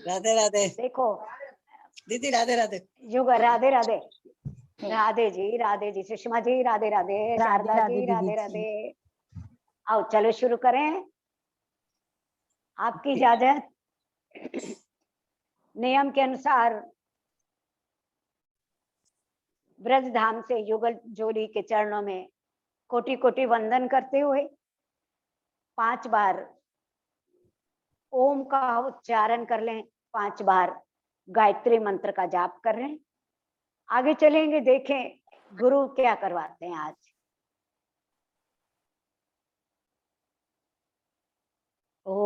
राधे राधे। देखो दीदी राधे राधे। युग राधे राधे। राधे जी, सुषमा जी राधे राधे, शारदा जी राधे राधे। आओ चलो शुरू करें, आपकी इजाजत। नियम के अनुसार ब्रज धाम से युगल जोड़ी के चरणों में कोटि कोटि वंदन करते हुए 5 बार ओम का उच्चारण कर लें, 5 बार गायत्री मंत्र का जाप कर लें। आगे चलेंगे, देखें गुरु क्या करवाते हैं आज। ओ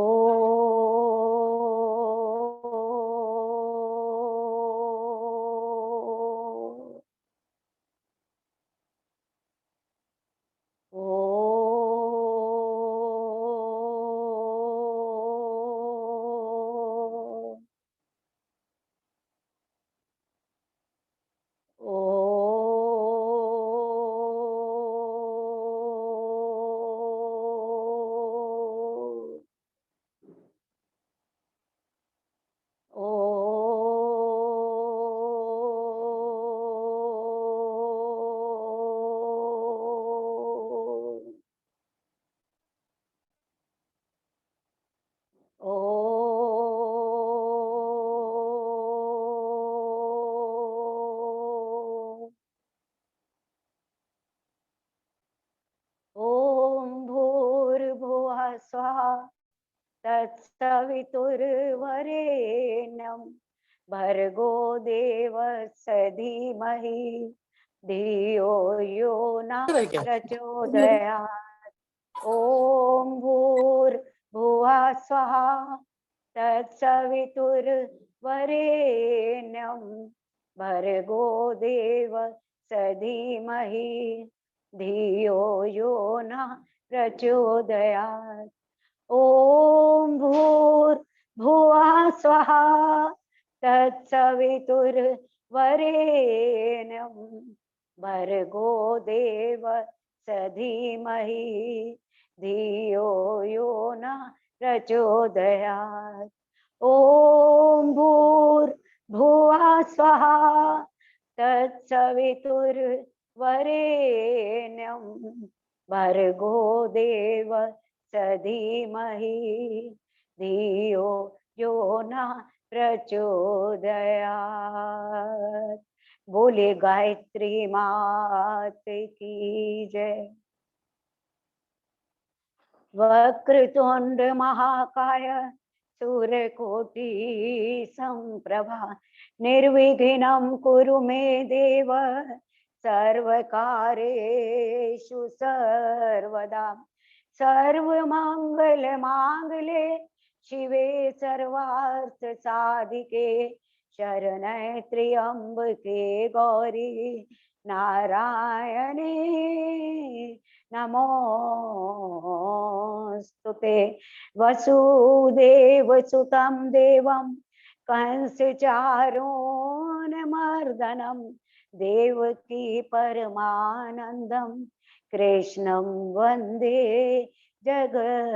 तत्सवितुर्वरेण्यं भर्गो देवस्य धीमहि धियो यो न प्रचोदयात्। ॐ भूर्भुवः स्वः तत्सवितुर्वरेण्यं भर्गो देवस्य धीमहि धियो यो न प्रचोदयात्। ॐ भूर्भुवः स्वः तत्सवितुर्वरेण्यं भर्गो देवस्य धीमहि धियो यो न प्रचोदयात्। ॐ भूर्भुवः स्वः तत्सवितुर्वरेण्यं भर्गो देवस्य धीमहि धियो यो न प्रचोदयात्। बोले गायत्री मात की जय। वक्रतुंड महाकाय सूर्यकोटि संप्रभा निर्विघ्नं कुरु मे देव सर्वकार्येषु सर्वदा। सर्वमंगल मांगल्ये शिवे सर्वार्थ साधिके शरण्ये त्र्यंबके गौरी नारायणे नमोस्तुते। वसुदेव सुतं देवं कंसचारूणमर्दनं देवकी परमानंदं कृष्णं वंदे जगद्गुरु।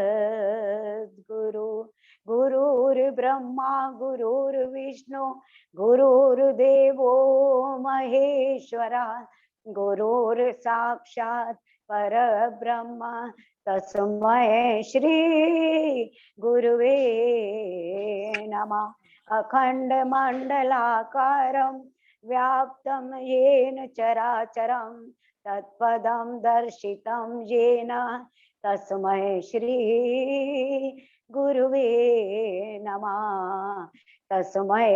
गुरुर्ब्रह्मा गुरुर्विष्णु गुरुर्देवो महेश्वरा गुरुर्साक्षात् परब्रह्म तस्मै श्री गुरुवे नमः। अखंडमंडलाकारं व्याप्तं येन चराचरं तत्पदं दर्शितं येन तस्मै श्री गुरुवे नमः। तस्मै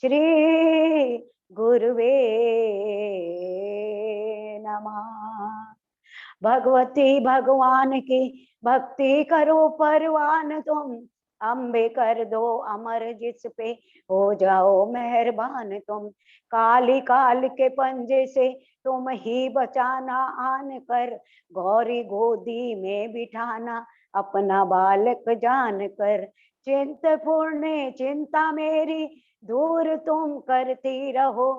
श्री गुरुवे नमः। भगवती भगवान की भक्ति करो परवान तुम, अम्बे कर दो अमर जिस पे हो जाओ मेहरबान तुम। काली काल के पंजे से तुम ही बचाना आन कर, गौरी गोदी में बिठाना अपना बालक जान कर। चिंतपूर्ण चिंता मेरी दूर तुम करती रहो,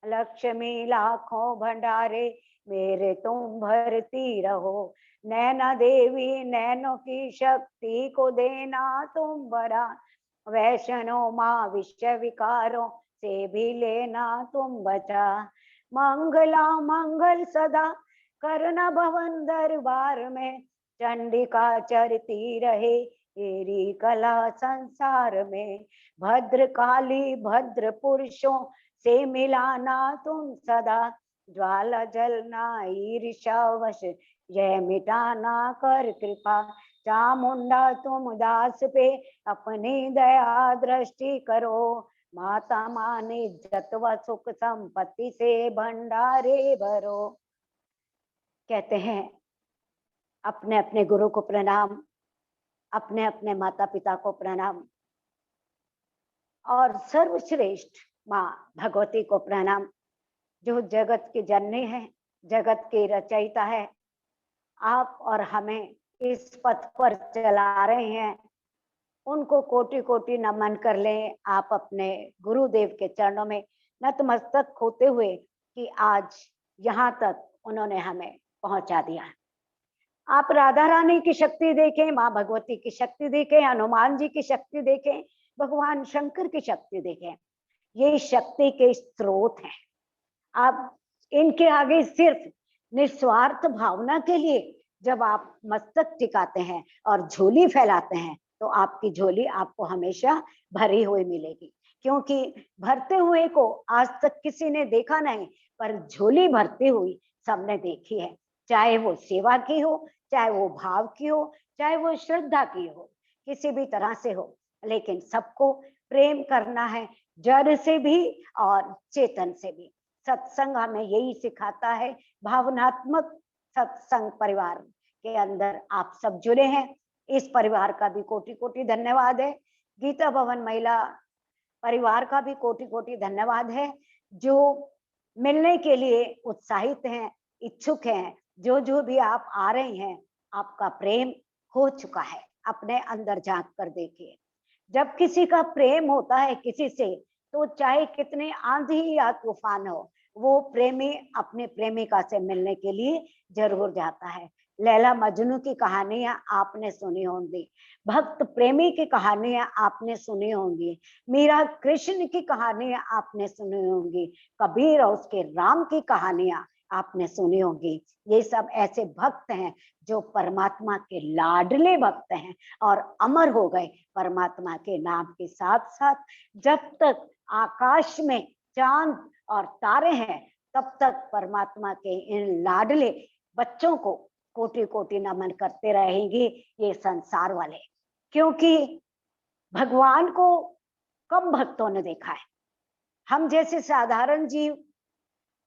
लक्ष्मी लाखों भंडारे मेरे तुम भरती रहो। नैना देवी नैनों की शक्ति को देना तुम बड़ा, वैष्णो माँ विषय विकारों से भी लेना तुम बचा। मंगला मंगल सदा करना भवन दरबार में, चंडिका चरती रहे तेरी कला संसार में। भद्र काली भद्र पुरुषों से मिलाना तुम सदा, ज्वाला जलना ईर्ष्या वश यह मिटाना कर कृपा। चामुंडा तुम दास पे अपनी दया दृष्टि करो, माता माने इज्जत व सुख संपत्ति से भंडारे भरो। कहते हैं अपने अपने गुरु को प्रणाम, अपने अपने माता पिता को प्रणाम, और सर्वश्रेष्ठ माँ भगवती को प्रणाम, जो जगत की जननी है, जगत की रचयिता है। आप और हमें इस पथ पर चला रहे हैं, उनको कोटि कोटि नमन कर लें। आप अपने गुरुदेव के चरणों में नतमस्तक होते हुए कि आज यहाँ तक उन्होंने हमें पहुंचा दिया। आप राधा रानी की शक्ति देखें, माँ भगवती की शक्ति देखें, हनुमान जी की शक्ति देखें, भगवान शंकर की शक्ति देखें, ये शक्ति के स्रोत हैं। आप इनके आगे सिर्फ निस्वार्थ भावना के लिए जब आप मस्तक टिकाते हैं और झोली फैलाते हैं, तो आपकी झोली आपको हमेशा भरी हुई मिलेगी। क्योंकि भरते हुए को आज तक किसी ने देखा नहीं, पर झोली भरती हुई सबने देखी है। चाहे वो सेवा की हो, चाहे वो भाव की हो, चाहे वो श्रद्धा की हो, किसी भी तरह से हो, लेकिन सबको प्रेम करना है, जड़ से भी और चेतन से भी। सत्संग हमें यही सिखाता है। भावनात्मक सत्संग परिवार के अंदर आप सब जुड़े हैं, इस परिवार का भी कोटि कोटि धन्यवाद है। गीता भवन महिला परिवार का भी कोटि कोटि धन्यवाद है, जो मिलने के लिए उत्साहित हैं, इच्छुक हैं। जो भी आप आ रहे हैं, आपका प्रेम हो चुका है। अपने अंदर झांक कर देखिए, जब किसी का प्रेम होता है किसी से, तो चाहे कितने आंधी या तूफान हो, वो प्रेमी अपने प्रेमिका से मिलने के लिए जरूर जाता है। लैला मजनू की कहानियां आपने सुनी होंगी, भक्त प्रेमी की कहानियां आपने सुनी होंगी, मीरा कृष्ण की कहानियां आपने सुनी होंगी, कबीर और उसके राम की कहानियां आपने सुनी होंगी। ये सब ऐसे भक्त हैं जो परमात्मा के लाडले भक्त हैं और अमर हो गए परमात्मा के नाम के साथ साथ। जब तक आकाश में चांद और तारे हैं, तब तक परमात्मा के इन लाडले बच्चों को कोटि कोटि नमन करते रहेंगे ये संसार वाले। क्योंकि भगवान को कम भक्तों ने देखा है। हम जैसे साधारण जीव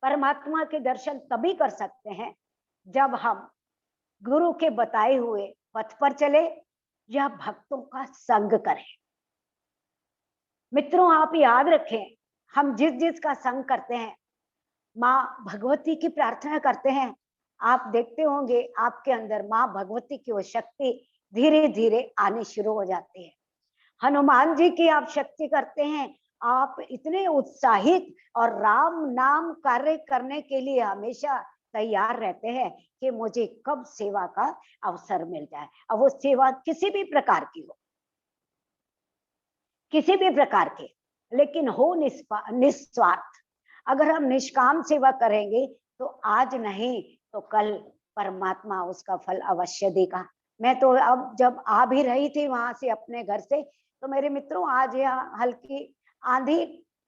परमात्मा के दर्शन तभी कर सकते हैं जब हम गुरु के बताए हुए पथ पर चले या भक्तों का संग करें। मित्रों, आप याद रखें, हम जिस जिस का संग करते हैं, माँ भगवती की प्रार्थना करते हैं, आप देखते होंगे आपके अंदर माँ भगवती की वो शक्ति धीरे धीरे आनी शुरू हो जाती है। हनुमान जी की आप शक्ति करते हैं, आप इतने उत्साहित और राम नाम कार्य करने के लिए हमेशा तैयार रहते हैं कि मुझे कब सेवा का अवसर मिल जाए। अब वो सेवा किसी भी प्रकार की हो, किसी भी प्रकार के, लेकिन हो निस्वार्थ। अगर हम निष्काम सेवा करेंगे तो आज नहीं तो कल परमात्मा उसका फल अवश्य देगा। मैं तो अब जब आ भी रही थी वहां से अपने घर से, तो मेरे मित्रों आज यहाँ हल्की आंधी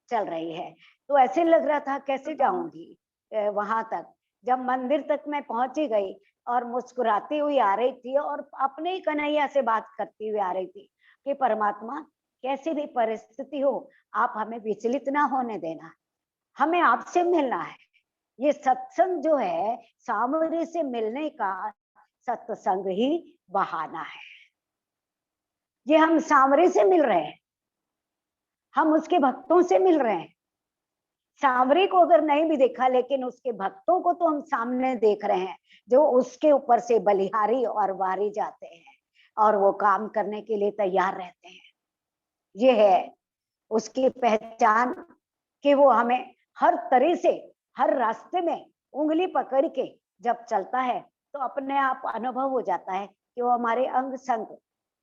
चल रही है, तो ऐसे लग रहा था कैसे जाऊंगी वहां तक। जब मंदिर तक मैं पहुंची गई और मुस्कुराती हुई आ रही थी और अपने ही कन्हैया से बात करती हुई आ रही थी कि परमात्मा कैसी भी परिस्थिति हो, आप हमें विचलित ना होने देना, हमें आपसे मिलना है। ये सत्संग जो है सामने से मिलने का सत्संग ही बहाना है। ये हम सामने से मिल रहे हैं, हम उसके भक्तों से मिल रहे हैं। सांवरे को अगर नहीं भी देखा, लेकिन उसके भक्तों को तो हम सामने देख रहे हैं, जो उसके ऊपर से बलिहारी और वारी जाते हैं और वो काम करने के लिए तैयार रहते हैं। ये है उसकी पहचान कि वो हमें हर तरह से, हर रास्ते में उंगली पकड़ के जब चलता है तो अपने आप अनुभव हो जाता है कि वो हमारे अंग संग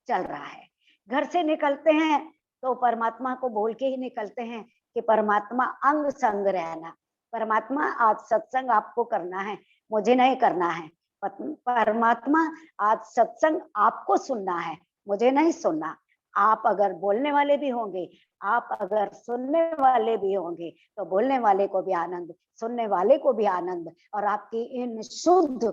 चल रहा है। घर से निकलते हैं तो परमात्मा को बोल के ही निकलते हैं कि परमात्मा अंग संग रहना। परमात्मा आज सत्संग आपको करना है, मुझे नहीं करना है। परमात्मा आज सत्संग आपको सुनना है, मुझे नहीं सुनना। आप अगर बोलने वाले भी होंगे, आप अगर सुनने वाले भी होंगे, तो बोलने वाले को भी आनंद, सुनने वाले को भी आनंद। और आपकी इन शुद्ध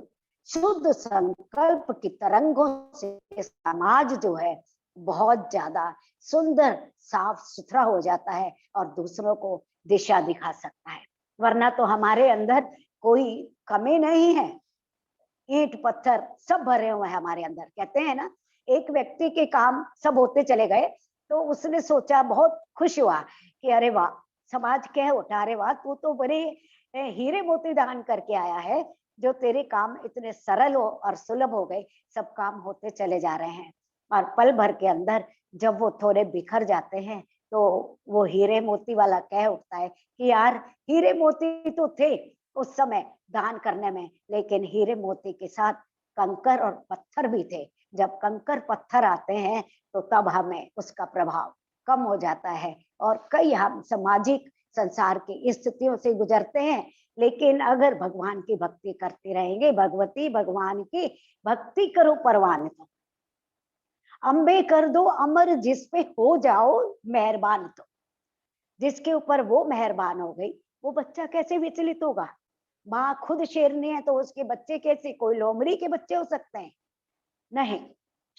शुद्ध संकल्प की तरंगों से समाज जो है बहुत ज्यादा सुंदर साफ सुथरा हो जाता है और दूसरों को दिशा दिखा सकता है। वरना तो हमारे अंदर कोई कमी नहीं है, ईंट पत्थर सब भरे हुए हैं हमारे अंदर। कहते हैं ना, एक व्यक्ति के काम सब होते चले गए तो उसने सोचा, बहुत खुश हुआ कि अरे वाह, समाज कह उठा, अरे वाह तू तो बड़े हीरे मोती दान करके आया है, जो तेरे काम इतने सरल हो और सुलभ हो गए, सब काम होते चले जा रहे हैं। और पल भर के अंदर जब वो थोड़े बिखर जाते हैं तो वो हीरे मोती वाला कह उठता है कि यार हीरे मोती तो थे उस समय दान करने में, लेकिन हीरे मोती के साथ कंकर और पत्थर भी थे। जब कंकर पत्थर आते हैं तो तब हमें उसका प्रभाव कम हो जाता है और कई हम सामाजिक संसार की स्थितियों से गुजरते हैं। लेकिन अगर भगवान की भक्ति करते रहेंगे, भगवती भगवान की भक्ति करो परवान तो, अम्बे कर दो अमर जिस पे हो जाओ मेहरबान तो। जिसके ऊपर वो मेहरबान हो गई, वो बच्चा कैसे विचलित होगा? माँ खुद शेरनी है तो उसके बच्चे कैसे? कोई लोमड़ी के बच्चे हो सकते हैं? नहीं,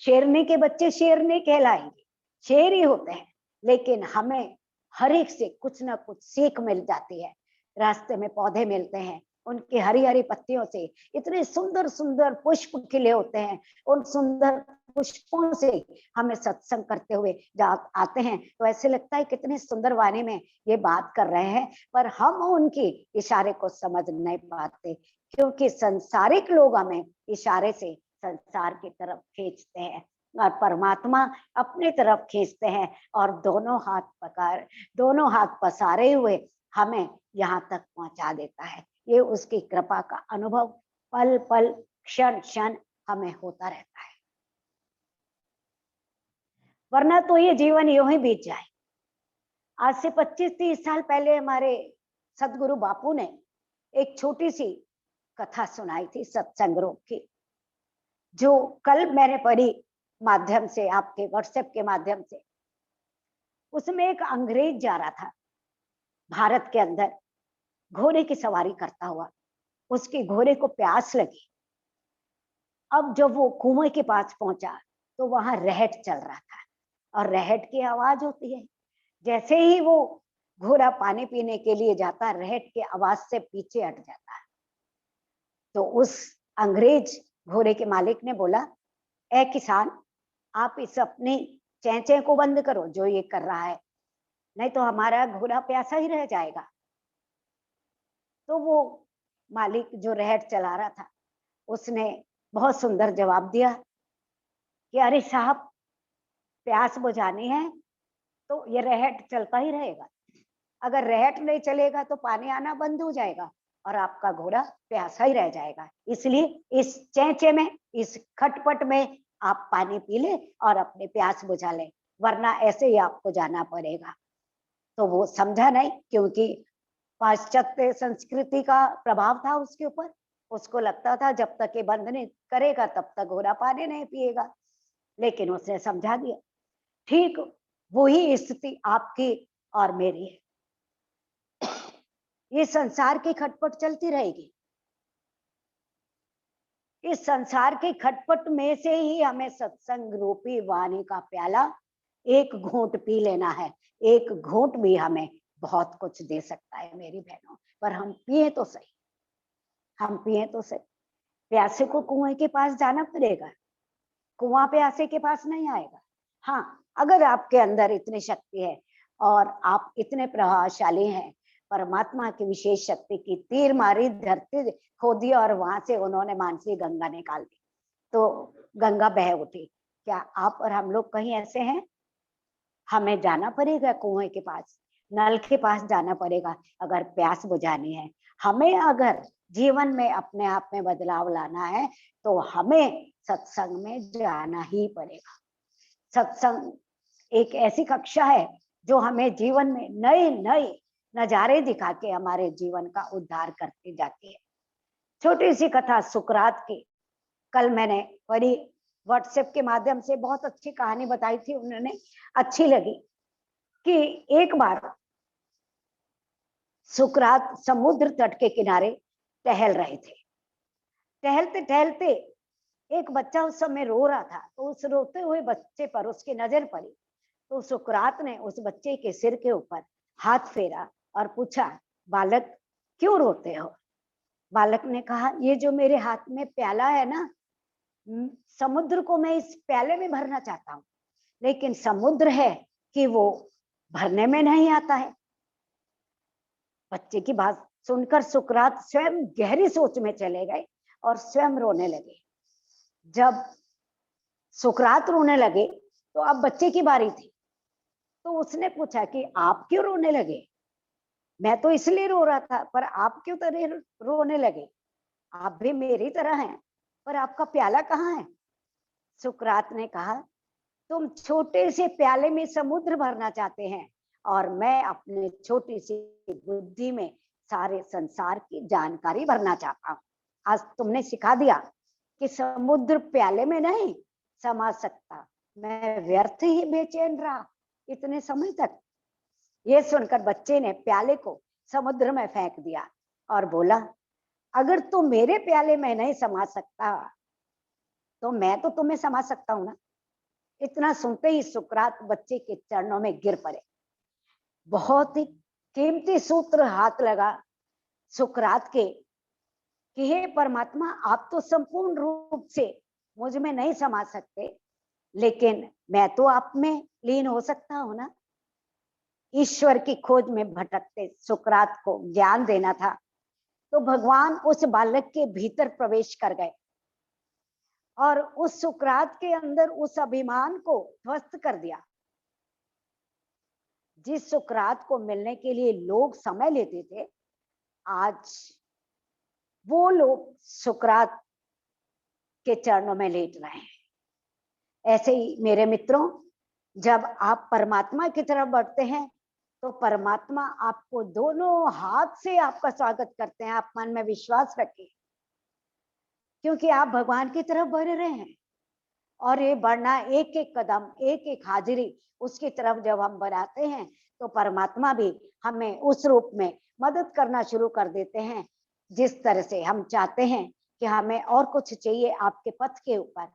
शेरनी के बच्चे शेरनी कहलाएंगे, शेर ही होते हैं। लेकिन हमें हर एक से कुछ ना कुछ सीख मिल जाती है। रास्ते में पौधे मिलते हैं, उनकी हरी हरी पत्तियों से इतने सुंदर सुंदर पुष्प खिले होते हैं। उन सुंदर पुष्पों से हमें सत्संग करते हुए आते हैं तो ऐसे लगता है कितने सुंदर वाणी में ये बात कर रहे हैं, पर हम उनकी इशारे को समझ नहीं पाते, क्योंकि संसारिक लोग हमें इशारे से संसार की तरफ खींचते हैं और परमात्मा अपनी तरफ खींचते हैं और दोनों हाथ पसारे हुए हमें यहाँ तक पहुंचा देता है। ये उसकी कृपा का अनुभव पल पल क्षण क्षण हमें होता रहता है। वरना तो ये जीवन यूं ही बीत जाए। आज से 25-30 साल पहले हमारे सदगुरु बापू ने एक छोटी सी कथा सुनाई थी सत्संग रूप की, जो कल मैंने पढ़ी माध्यम से, आपके व्हाट्सएप के माध्यम से। उसमें एक अंग्रेज जा रहा था भारत के अंदर घोड़े की सवारी करता हुआ। उसके घोड़े को प्यास लगी। अब जब वो कुएं के पास पहुंचा तो वहां रहट चल रहा था और रहट की आवाज होती है। जैसे ही वो घोड़ा पानी पीने के लिए जाता, रहट की आवाज से पीछे हट जाता। तो उस अंग्रेज घोड़े के मालिक ने बोला, ए किसान, आप इस अपनी चेंचे को बंद करो जो ये कर रहा है, नहीं तो हमारा घोड़ा प्यासा ही रह जाएगा। तो वो मालिक जो रहट चला रहा था उसने बहुत सुंदर जवाब दिया कि अरे साहब, प्यास बुझानी है तो ये रहट चलता ही रहेगा। अगर रहट नहीं चलेगा तो पानी आना बंद हो जाएगा और आपका घोड़ा प्यासा ही रह जाएगा। इसलिए इस चेंचे में, इस खटपट में आप पानी पी ले और अपनी प्यास बुझा ले, वरना ऐसे ही आपको जाना पड़ेगा। तो वो समझा नहीं, क्योंकि पाश्चात्य संस्कृति का प्रभाव था उसके ऊपर। उसको लगता था जब तक ये बंद नहीं करेगा तब तक घोड़ा पानी नहीं पिएगा। लेकिन उसने समझा दिया। ठीक वही स्थिति आपकी और मेरी है। ये संसार की खटपट चलती रहेगी। इस संसार की खटपट में से ही हमें सत्संग रूपी वाणी का प्याला एक घूंट पी लेना है। एक घूंट भी हमें बहुत कुछ दे सकता है मेरी बहनों, पर हम पिए तो सही, हम पिए तो सही। प्यासे को कुएं के पास जाना पड़ेगा, कुआं प्यासे के पास नहीं आएगा। हाँ, अगर आपके अंदर इतनी शक्ति है और आप इतने प्रभावशाली हैं, परमात्मा की विशेष शक्ति की तीर मारी, धरती खोदी और वहां से उन्होंने मानसी गंगा निकाल दी तो गंगा बह उठी। क्या आप और हम लोग कहीं ऐसे हैं? हमें जाना पड़ेगा कुएं के पास, नल के पास जाना पड़ेगा अगर प्यास बुझानी है। हमें अगर जीवन में अपने आप में बदलाव लाना है तो हमें सत्संग में जाना ही पड़ेगा। सत्संग एक ऐसी कक्षा है जो हमें जीवन में नए नए नजारे दिखा के हमारे जीवन का उद्धार करती जाती है। छोटी सी कथा सुकरात की, कल मैंने पढ़ी, व्हाट्सएप के माध्यम से बहुत अच्छी कहानी बताई थी उन्होंने, अच्छी लगी कि एक बार सुकरात समुद्र तट के किनारे टहल रहे थे। टहलते टहलते एक बच्चा उस समय रो रहा था, तो उस रोते हुए बच्चे पर उसकी नजर पड़ी, तो सुकरात ने उस बच्चे के सिर के ऊपर हाथ फेरा और पूछा, बालक क्यों रोते हो? बालक ने कहा, ये जो मेरे हाथ में प्याला है ना, समुद्र को मैं इस प्याले में भरना चाहता हूँ, लेकिन समुद्र है कि वो भरने में नहीं आता है। बच्चे की बात सुनकर सुकरात स्वयं गहरी सोच में चले गए और स्वयं रोने लगे। जब सुकरात रोने लगे तो अब बच्चे की बारी थी, तो उसने पूछा कि आप क्यों रोने लगे? मैं तो इसलिए रो रहा था, पर आप क्यों तरह रोने लगे? आप भी मेरी तरह हैं, पर आपका प्याला कहाँ है? सुकरात ने कहा, तुम छोटे से प्याले में समुद्र भरना चाहते हैं और मैं अपने छोटी सी बुद्धि में सारे संसार की जानकारी भरना चाहता हूँ। आज तुमने सिखा दिया कि समुद्र प्याले में नहीं समा सकता, मैं व्यर्थ ही बेचैन रहा इतने समय तक। ये सुनकर बच्चे ने प्याले को समुद्र में फेंक दिया और बोला, अगर तुम मेरे प्याले में नहीं समा सकता तो मैं तो तुम्हें समा सकता हूं ना। इतना सुनते ही सुकरात बच्चे के चरणों में गिर पड़े। बहुत ही कीमती सूत्र हाथ लगा सुकरात के कि हे परमात्मा, आप तो संपूर्ण रूप से मुझ में नहीं समा सकते, लेकिन मैं तो आप में लीन हो सकता हूं ना। ईश्वर की खोज में भटकते सुकरात को ज्ञान देना था, तो भगवान उस बालक के भीतर प्रवेश कर गए और उस सुकरात के अंदर उस अभिमान को ध्वस्त कर दिया। जिस सुकरात को मिलने के लिए लोग समय लेते थे, आज वो लोग सुकरात के चरणों में लेट रहे हैं। ऐसे ही मेरे मित्रों, जब आप परमात्मा की तरफ बढ़ते हैं तो परमात्मा आपको दोनों हाथ से आपका स्वागत करते हैं। आप मन में विश्वास रखें, क्योंकि आप भगवान की तरफ बढ़ रहे हैं और ये बढ़ना एक एक कदम, एक एक हाजिरी उसकी तरफ जब हम बढ़ाते हैं तो परमात्मा भी हमें उस रूप में मदद करना शुरू कर देते हैं जिस तरह से हम चाहते हैं कि हमें और कुछ चाहिए आपके पथ के ऊपर।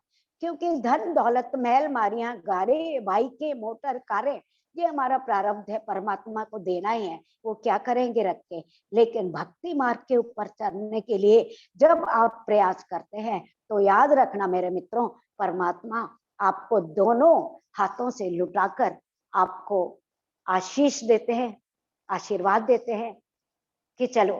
क्योंकि धन दौलत महल मारियां गाड़े बाइकें मोटर कारें ये हमारा प्रारब्ध है, परमात्मा को देना ही है, वो क्या करेंगे रख के। लेकिन भक्ति मार्ग के ऊपर चलने के लिए जब आप प्रयास करते हैं तो याद रखना मेरे मित्रों, परमात्मा आपको दोनों हाथों से लुटाकर आपको आशीष देते हैं, आशीर्वाद देते हैं कि चलो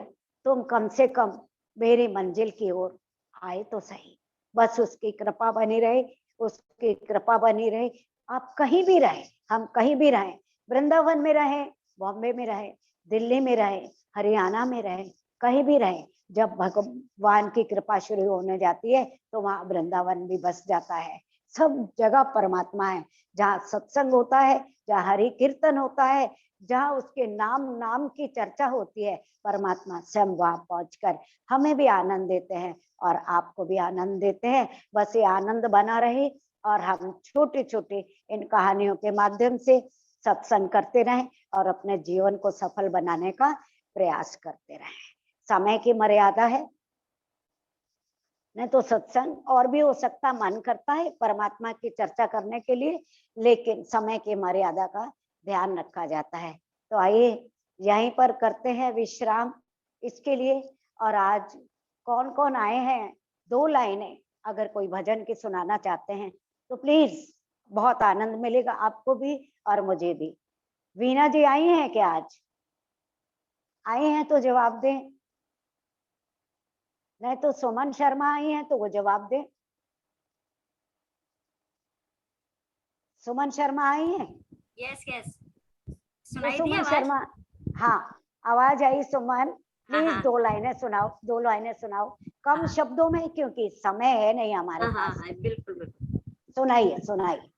तुम कम से कम मेरी मंजिल की ओर आए तो सही। बस उसकी कृपा बनी रहे, उसकी कृपा बनी रहे। आप कहीं भी रहे, हम कहीं भी रहे, वृंदावन में रहे, बॉम्बे में रहे, दिल्ली में रहे, हरियाणा में रहे, कहीं भी रहे, जब भगवान की कृपा शुरू होने जाती है तो वहां वृंदावन भी बस जाता है। सब जगह परमात्मा है। जहाँ सत्संग होता है, जहाँ हरि कीर्तन होता है, जहाँ उसके नाम की चर्चा होती है, परमात्मा स्वयं वहां पहुंचकर हमें भी आनंद देते हैं और आपको भी आनंद देते हैं। बस ये आनंद बना रहे और हम छोटे छोटे इन कहानियों के माध्यम से सत्संग करते रहें और अपने जीवन को सफल बनाने का प्रयास करते रहें। समय की मर्यादा है, नहीं तो सत्संग और भी हो सकता, मन करता है परमात्मा की चर्चा करने के लिए, लेकिन समय की मर्यादा का ध्यान रखा जाता है। तो आइए यहीं पर करते हैं विश्राम इसके लिए। और आज कौन कौन आए हैं, 2 लाइनें अगर कोई भजन की सुनाना चाहते हैं तो प्लीज, बहुत आनंद मिलेगा आपको भी और मुझे भी। वीणा जी आई हैं क्या? आज आई हैं तो जवाब दें, नहीं तो सुमन शर्मा आई हैं तो वो जवाब दें। सुमन शर्मा आई हैं? यस यस, तो सुनाई दी सुमन आवाज? शर्मा, हाँ आवाज आई। सुमन प्लीज हाँ। 2 लाइनें सुनाओ, 2 लाइनें सुनाओ कम हाँ। शब्दों में, क्योंकि समय है नहीं हमारे हाँ पास। हाँ, बिल्कुल बिल्कुल। सुनाइए सुनाइए।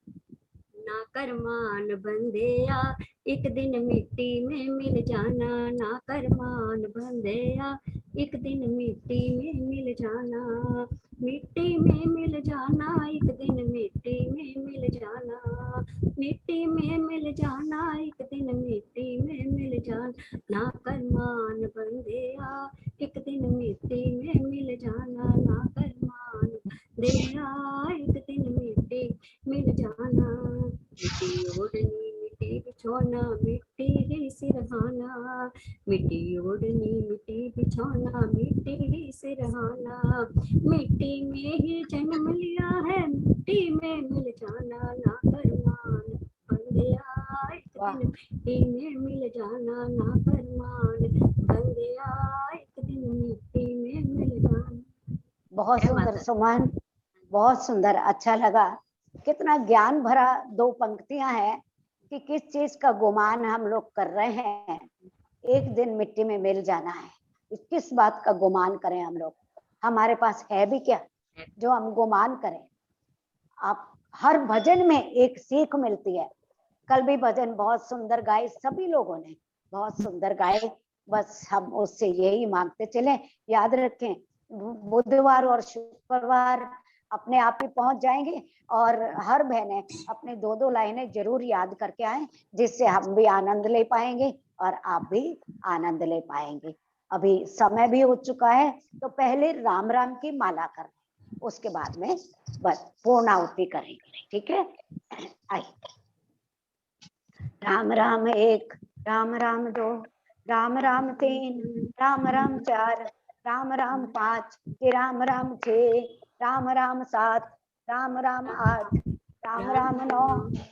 ना कर मान बंदेया, एक दिन मिट्टी में मिल जाना। ना कर मान बंदेया, एक दिन मिट्टी में मिल जाना। मिट्टी में मिल जाना, एक दिन मिट्टी में मिल जाना। मिट्टी में मिल जाना, एक दिन मिट्टी में मिल जाना। ना कर मान बंदेया, एक दिन मिट्टी में मिल जाना। ना कर मान बंदेया, एक दिन मिट्टी मिल जाना। मिट्टी ओढ़नी मिट्टी बिछोना, मिट्टी ही सिरहाना। मिट्टी ओढ़नी मिट्टी बिछोना, मिट्टी ही सिरहाना। मिट्टी में ही जन्म लिया है, मिट्टी में मिल जाना। ना कर मान बंदेया, एक दिन मिट्टी में मिल जाना। ना कर मान बंदेया, एक दिन मिट्टी में मिल जाना। बहुत सुंदर सुमन, बहुत सुंदर, अच्छा लगा। कितना ज्ञान भरा दो पंक्तियां हैं कि किस चीज का गुमान हम लोग कर रहे हैं। एक दिन मिट्टी में मिल जाना है, किस बात का गुमान करें हम लोग? हमारे पास है भी क्या जो हम गुमान करें? आप हर भजन में एक सीख मिलती है। कल भी भजन बहुत सुंदर गाए, सभी लोगों ने बहुत सुंदर गाए। बस हम उससे यही मांगते चले। याद रखें, बुधवार और शुक्रवार अपने आप ही पहुंच जाएंगे, और हर बहने अपने दो दो लाइनें जरूर याद करके आए, जिससे हम भी आनंद ले पाएंगे और आप भी आनंद ले पाएंगे। अभी समय भी हो चुका है, तो पहले राम राम की माला कर, उसके बाद में बस पूर्णाहुति करेंगे। ठीक है, आइए। राम राम एक, राम राम दो, राम राम तीन, राम राम चार, राम राम पाँच, राम राम छः, राम राम सात, राम राम आठ, राम राम नौ,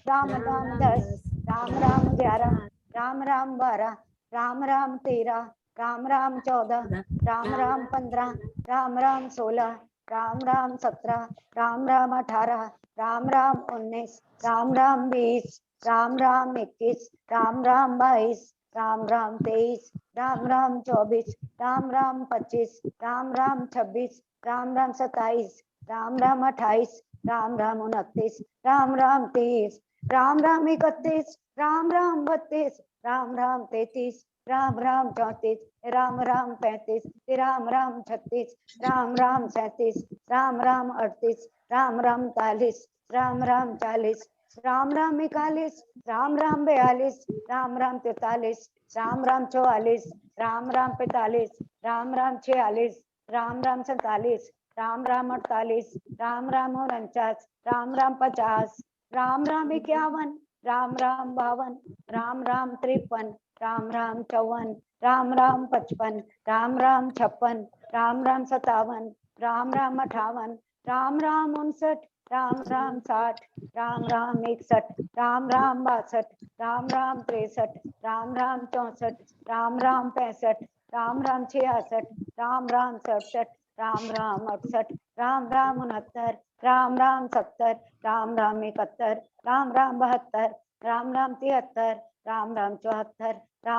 राम राम 10, राम राम 11, राम राम 12, राम राम 13, राम राम 14, राम राम 15, राम राम 16, राम राम 17, राम राम 18, राम राम 19, राम राम 20, राम राम 21, राम राम 22, राम राम 23, राम राम 24, राम राम 25, राम राम 26, राम राम 27, राम राम 28, राम राम 29, राम राम 30, राम राम 31, राम राम 32, राम राम 33, राम राम 34, राम राम 35, राम राम 36, राम राम 37, राम राम 38, राम राम 40, राम राम 40, राम राम 41, राम राम 42, राम राम 43, राम राम 44, राम राम 45, राम राम 46, राम राम 47, राम राम 48, राम राम 49, राम राम 50, राम राम 51, राम राम 52, राम राम 53, राम राम 54, राम राम 55, राम राम 56, राम राम 57, राम राम 58, राम राम 59, राम राम 60, राम राम 61, राम राम 62, राम राम 63, राम राम 64, राम राम 65, राम राम 66, राम राम 67, राम राम 68, राम राम 69, राम राम 70, राम राम 71, राम राम 72, राम राम 73, राम राम 74,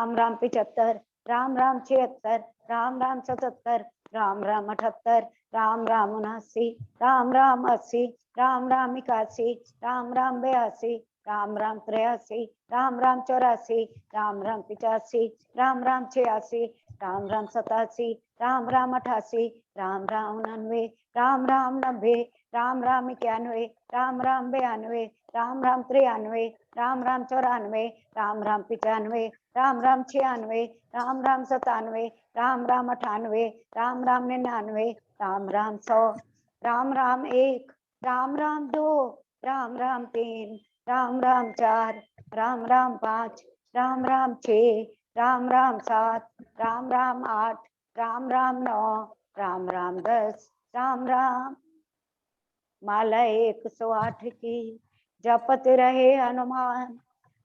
राम राम 75, राम राम 76, राम राम 77, राम राम 78, राम राम 79, राम राम 80, राम राम 81, राम राम 82, राम राम 83, राम राम 84, राम राम 85, राम राम 86, राम राम 87, राम राम 88, राम राम 99, राम राम 90, राम राम 91, राम राम 92, राम राम 93, राम राम 94, राम राम 95, राम राम 96, राम राम 97, राम राम 98, राम राम 99, राम राम 100, राम राम 1, राम राम 2, राम राम 3, राम राम 4, राम राम 5, राम राम 6, राम राम 7, राम राम 8, राम राम 9, राम राम 10, राम राम। माला 108 की जपत रहे हनुमान,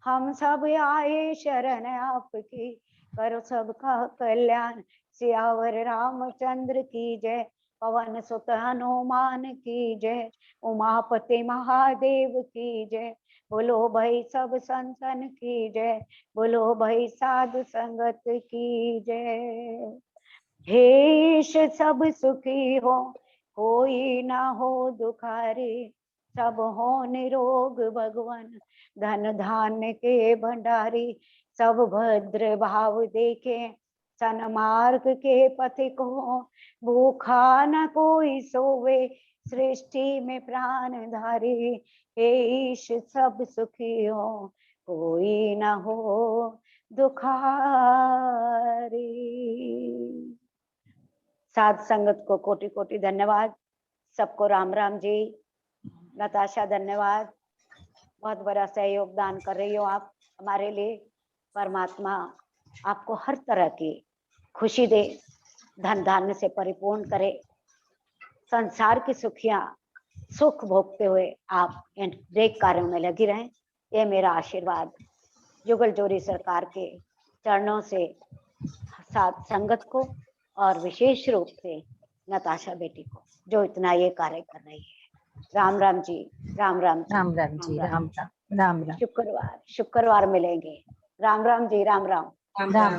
हम सब आए शरण आपकी, करो सबका कल्याण। सियावर रामचंद्र की जय, पवन सुत हनुमान की जय, उमापति महादेव की जय। बोलो भाई सब संतन की जय, बोलो भाई साधु संगत की जय। हेश सब सुखी हो, कोई ना हो दुखारे, सब हो निरोग भगवान धन धान्य के भंडारी सब भद्र भाव देखे। सन्मार्ग के पथिक हो भूखा न कोई सोवे, सृष्टि में प्राण धारी हे ईश सब सुखी हो, कोई न हो दुखारी। साध संगत को कोटि कोटि धन्यवाद। सबको राम राम जी। नताशा धन्यवाद, बहुत बड़ा सहयोग दान कर रही हो आप हमारे लिए। परमात्मा आपको हर तरह की खुशी दे, धन धान्य से परिपूर्ण करे, संसार की सुखियां सुख भोगते हुए आप इन नेक कार्यों में लगी रहें, ये मेरा आशीर्वाद। जुगल जोड़ी सरकार के चरणों से साथ संगत को और विशेष रूप से नताशा बेटी को जो इतना ये कार्य कर रही है। राम राम जी, राम राम जी, राम राम जी, राम राम, राम राम, शुक्रवार मिलेंगे। राम राम जी, राम राम। राम।